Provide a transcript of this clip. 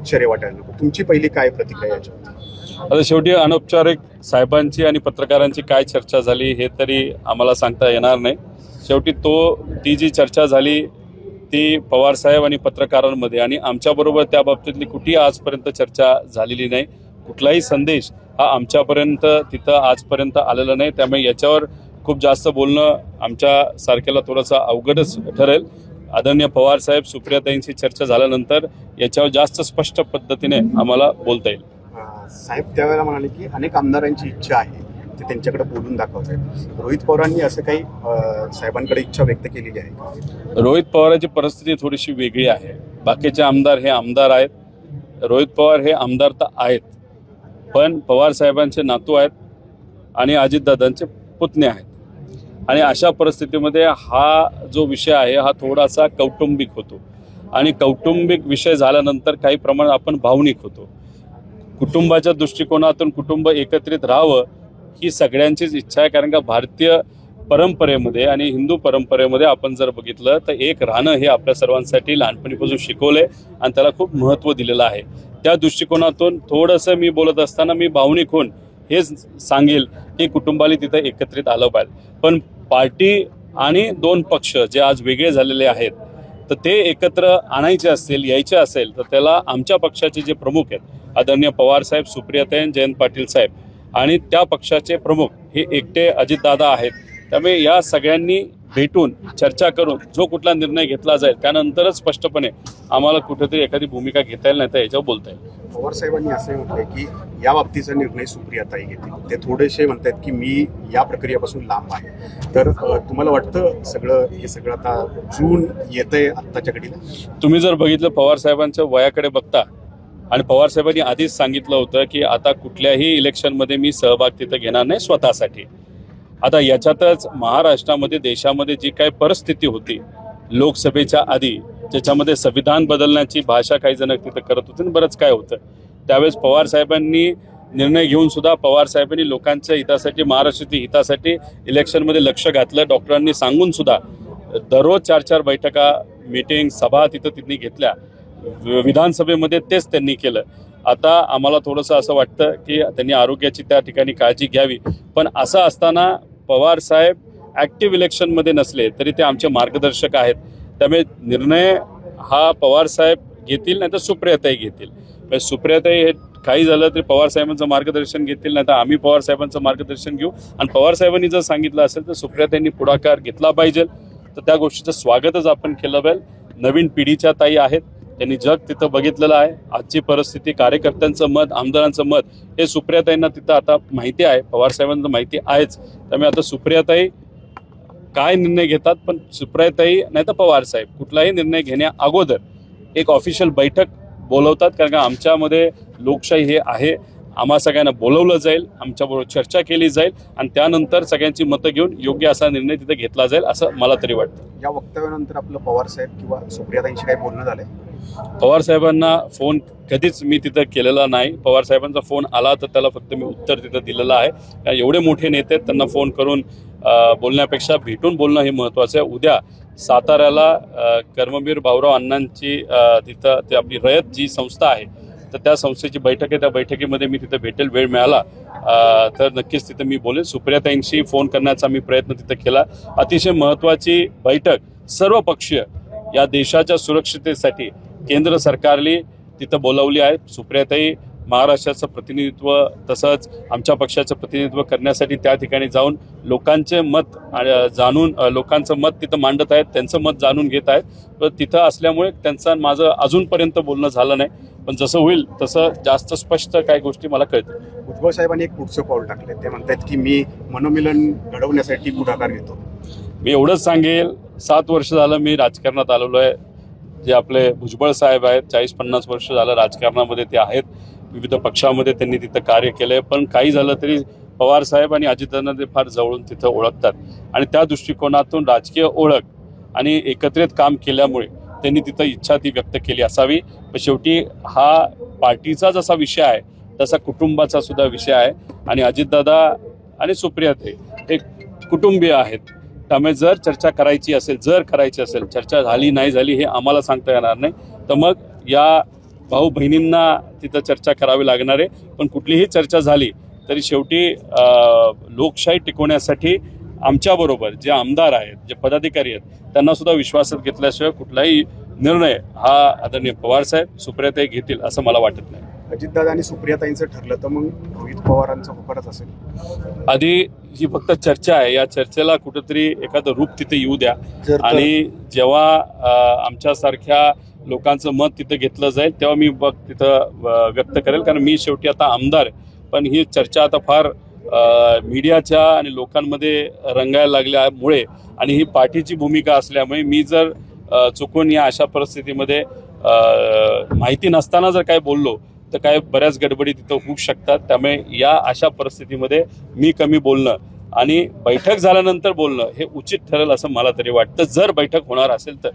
आश्चर्य वाटायला नको. तुमची पहिली काय प्रतिक्रिया याच्यावर? आता शेवटी अनौपचारिक साहेबांची आणि पत्रकारांची काय चर्चा झाली हे तरी आम्हाला सांगता येणार नाही. शेवटी ती जी चर्चा झाली ती पवार साहेब आणि पत्रकारांमध्ये आणि आमच्याबरोबर त्या बाबतीतली कुठेही आजपर्यंत चर्चा झालेली नाही. कुठलाही संदेश हा आमच्यापर्यंत तिथं आजपर्यंत आलेला नाही. त्यामुळे याच्यावर खूप जास्त बोलणं आमच्या सारख्याला थोडंसं अवघडच ठरेल. आदरणीय पवार साहेब सुप्रियाताईंची चर्चा झाल्यानंतर याच्यावर जास्त स्पष्ट पद्धतीने आम्हाला बोलता येईल. साहेब त्यावेळेला म्हणाले की अनेक आमदारांची इच्छा आहे ते त्यांच्याकडे बोलून दाखवत आहेत. रोहित पवारांनी असं काही साहेबांकडे इच्छा व्यक्त केलेली आहे? रोहित पवारांची परिस्थिती थोडीशी वेगळी आहे. बाकीचे आमदार हे आमदार आहेत, रोहित पवार हे आमदार तर आहेत, पण पवार साहेबांचे नातू आहेत आणि अजितदादांचे पुतणे आहेत. आणि अशा परिस्थितीमध्ये हा जो विषय आहे हा थोडासा कौटुंबिक होतो आणि कौटुंबिक विषय झाल्यानंतर काही प्रमाणात आपण भावनिक होतो. कुटुंबाच्या दृष्टिकोनातून कुटुंब एकत्रित राहावं ही सगळ्यांचीच इच्छा आहे. कारण का भारतीय परंपरेमध्ये आणि हिंदू परंपरेमध्ये आपण जर बघितलं तर एक राहणं हे आपल्या सर्वांसाठी लहानपणीपासून शिकवलंय आणि त्याला खूप महत्त्व दिलेलं आहे. त्या दृष्टिकोनातून थोडंसं मी बोलत असताना मी भावनिक होऊन हेच सांगेल की कुटुंबाला तिथं एकत्रित आलं पाहिजे. पण पार्टी आणि दोन पक्ष जे आज वेगळे झालेले आहेत तर ते एकत्र आणायचे असतील, यायचे असेल तर त्याला आमच्या पक्षाचे जे प्रमुख आहेत आदरणीय पवार साहेब, सुप्रियाताई, जयंत पाटील साहेब आणि त्या पक्षाचे प्रमुख हे एकटे अजितदादा आहेत. त्यामुळे या सगळ्यांनी भेटून चर्चा करून जो कुठला निर्णय घेतला जाईल त्यानंतरच स्पष्टपणे आम्हाला कुठेतरी एखादी भूमिका घेता येईल, नाही तर याच्यावर बोलता येईल. पवार साहेबांनी असं म्हटलंय की या बाबतीचा निर्णय सुप्रियाताई घेतील. ते थोडेसे म्हणतात की मी या प्रक्रियेपासून लांब आहे. तर तुम्हाला वाटतं हे सगळं आता जून येतंय आत्ताच्या घडीला? तुम्ही जर बघितलं पवार साहेबांच्या वयाकडे बघता आणि पवार साहेबांनी आधीच सांगितलं होतं की आता कुठल्याही इलेक्शनमध्ये मी सहभाग तिथं घेणार नाही स्वतःसाठी. आता याच्यातच महाराष्ट्रामध्ये देशामध्ये जी काही परिस्थिती होती लोकसभेच्या आधी ज्याच्यामध्ये संविधान बदलण्याची भाषा काही जण तिथं करत होते आणि बरंच काय होतं, त्यावेळेस पवार साहेबांनी निर्णय घेऊन सुद्धा पवार साहेबांनी लोकांच्या हितासाठी, महाराष्ट्राच्या हितासाठी इलेक्शनमध्ये लक्ष घातलं. डॉक्टरांनी सांगून सुद्धा दररोज 4-4 बैठका, मीटिंग, सभा तिथं घेतल्या. विधानसभेमध्ये तेच त्यांनी केलं. आता आम्हाला थोडंसं असं वाटतं की त्यांनी आरोग्याची त्या ठिकाणी काळजी घ्यावी. पण असं असताना पवार साहेब ॲक्टिव्ह इलेक्शनमध्ये नसले तरी ते आमचे मार्गदर्शक आहेत. त्यामुळे निर्णय हा पवार साहेब घेतील, नाही तर सुप्रियाताई घेतील. सुप्रियाताई हे काही झालं तरी पवार साहेबांचं मार्गदर्शन घेतील, नाही तर आम्ही पवार साहेबांचं मार्गदर्शन घेऊ. आणि पवार साहेबांनी जर सांगितलं असेल तर सुप्रियाताईंनी पुढाकार घेतला पाहिजे. तर त्या गोष्टीचं स्वागतच आपण केलं पाहिजे. नवीन पिढीच्या ताई आहेत, त्यांनी जग तिथं बघितलेलं आहे. आजची परिस्थिती, कार्यकर्त्यांचं मत, आमदारांचं मत हे सुप्रियाताईंना तिथं आता माहिती आहे, पवार साहेबांना माहिती आहेच. त्यामुळे आता सुप्रियाताई काय निर्णय घेतात, पण सुप्रियाताई नाही तर पवार साहेब कुठलाही निर्णय घेण्या अगोदर एक ऑफिशियल बैठक बोलवतात. कारण का आमच्यामध्ये लोकशाही हे आहे. आम्हा सगळ्यांना बोलवलं जाईल, आमच्याबरोबर चर्चा केली जाईल आणि त्यानंतर सगळ्यांची मतं घेऊन योग्य असा निर्णय तिथे घेतला जाईल असं मला तरी वाटतं. या वक्तव्यानंतर आपलं पवार साहेब किंवा सुप्रियाताईंशी काही बोलणं झालंय? पवार साहेबांना फोन कधीच मी तिथं केलेला नाही. पवार साहेबांचा फोन आला तर त्याला फक्त मी उत्तर तिथं दिलेलं आहे. कारण एवढे मोठे नेते आहेत, त्यांना फोन करून बोलण्यापेक्षा भेटून बोलणं हे महत्त्वाचं आहे. उद्या साताऱ्याला कर्मवीर भाऊराव अण्णांची तिथं ते आपली रयत जी संस्था आहे तर त्या संस्थेची बैठक आहे. त्या बैठकीमध्ये मी तिथं भेटेल, वेळ मिळाला तर नक्कीच तिथं मी बोलेल. सुप्रियाताईंशी फोन करण्याचा मी प्रयत्न तिथं केला. अतिशय महत्त्वाची बैठक सर्वपक्षीय या देशाच्या सुरक्षिततेसाठी केंद्र सरकारने तिथं बोलावली आहे. सुप्रियाताई महाराष्ट्राचं प्रतिनिधित्व तसंच आमच्या पक्षाचं प्रतिनिधित्व करण्यासाठी त्या ठिकाणी जाऊन लोकांचे मत जाणून लोकांचं मत तिथं मांडत आहेत, त्यांचं मत जाणून घेत आहेत. तर तिथं असल्यामुळे त्यांचं माझं अजूनपर्यंत बोलणं झालं नाही, पण जसं होईल तसं जास्त स्पष्ट काही गोष्टी मला कळतील. भुजबळ साहेबांनी एक पुढचं पाऊल टाकले. ते म्हणतात की मी मनोमिलन घडवण्यासाठी पुढाकार घेतो. मी एवढंच सांगेल, 7 वर्ष झालं मी राजकारणात आलेलो आहे. जे आपले भुजबळ साहेब आहेत 40-50 वर्ष झालं राजकारणामध्ये ते आहेत. विविध पक्षामध्ये त्यांनी तिथं कार्य केलं आहे. पण काही झालं तरी पवार साहेब आणि अजितदादांना ते फार जवळून तिथं ओळखतात आणि त्या दृष्टिकोनातून राजकीय ओळख आणि एकत्रित काम केल्यामुळे त्यांनी तिथं इच्छा ती व्यक्त केली असावी. पण शेवटी हा पार्टीचा जसा विषय आहे तसा कुटुंबाचा सुद्धा विषय आहे आणि अजितदादा आणि सुप्रियाताई हे कुटुंबीय आहेत. त्यामुळे जर चर्चा करायची असेल, चर्चा झाली नाही झाली हे आम्हाला सांगता येणार नाही. तर मग या भाऊ बहिणींना तिथं चर्चा करावी लागणार आहे. पण कुठलीही चर्चा झाली तरी शेवटी लोकशाही टिकवण्यासाठी आमच्याबरोबर जे आमदार आहेत, जे पदाधिकारी आहेत, त्यांना सुद्धा विश्वासात घेतल्याशिवाय कुठलाही निर्णय हा आदरणीय पवारसाहेब सुप्रियाताई घेतील असं मला वाटत नाही. अजितदादा आणि सुप्रियाताईंचं ठरलं तर मग रोहित पवारांचा होकारच असेल. आधी ही फक्त चर्चा आहे, या चर्चेला कुठेतरी एखादं रूप तिथे येऊ द्या आणि जेव्हा आमच्यासारख्या लोकांचं मत तिथं घेतलं जाईल तेव्हा मी तिथं व्यक्त करेल. कारण मी शेवटी आता आमदार आहे, पण ही चर्चा आता फार मीडियाच्या आणि लोकांमध्ये रंगायला लागल्यामुळे आणि ही पार्टीची भूमिका असल्यामुळे मी जर चुकून या अशा परिस्थितीमध्ये माहिती नसताना जर काय बोललो तर काय बऱ्याच गडबडी तिथं होऊ शकतात. त्यामुळे या अशा परिस्थितीमध्ये मी कमी बोलणं आणि बैठक झाल्यानंतर बोलणं हे उचित ठरेल असं मला तरी वाटतं, जर बैठक होणार असेल तर.